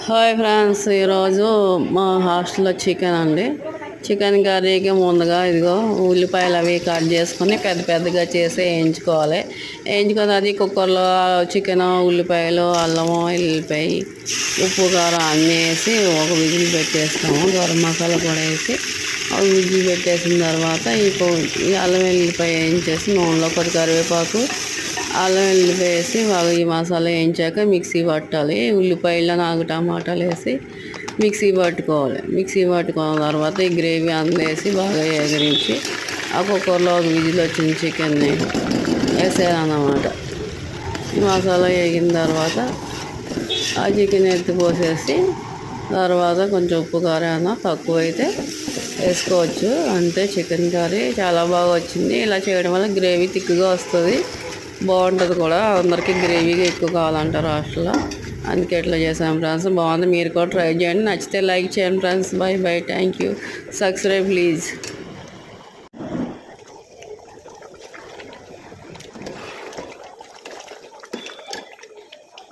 Hi friends, ఈరోజు మా హాస్టల్లో చికెన్ అండి. చికెన్ కర్రీకి ముందుగా ఇదిగో ఉల్లిపాయలు అవి కట్ చేసుకొని పెద్ద పెద్దగా చేసి వేయించుకోవాలి. వేయించుకొని అది కుక్కర్లో చికెన్, ఉల్లిపాయలు, అల్లము, ఎల్లిపాయ, ఉప్పు, కారం అన్నీ వేసి ఒక విజిల్ పెట్టేస్తాము. గరం మసాలా కూడా వేసి ఒక విజిల్ పెట్టేసిన తర్వాత ఈ అల్లం వెల్లిపాయ వేయించేసి నూనెలో కొద్ది కరివేపాకు, అల్లం వెల్లిపాయ వేసి బాగా ఈ మసాలా వేయించాక మిక్సీ పట్టాలి. ఉల్లిపాయలు 4 టమాటాలు వేసి మిక్సీ పట్టుకోవాలి. మిక్సీ పట్టుకున్న తర్వాత ఈ గ్రేవీ అందులో వేసి బాగా ఎగరించి ఆ కుక్కర్లో ఒక విజిల్ వచ్చిన చికెన్ని వేసేయాలన్నమాట. ఈ మసాలా వేగిన తర్వాత ఆ చికెన్ ఎత్తిపోసేసి తర్వాత కొంచెం ఉప్పు కారం తక్కువ అయితే వేసుకోవచ్చు. అంతే, చికెన్ కర్రీ చాలా బాగా వచ్చింది. ఇలా చేయడం వల్ల గ్రేవీ థిక్గా వస్తుంది, బాగుంటుంది కూడా. అందరికీ గ్రేవీగా ఎక్కువ కావాలంటారు హాస్టల్లో, అందుకే ఇట్లా చేసాం ఫ్రెండ్స్. బాగుంది, మీరు కూడా ట్రై చేయండి. నచ్చితే లైక్ చేయండి friends. By by, thank you. Subscribe please.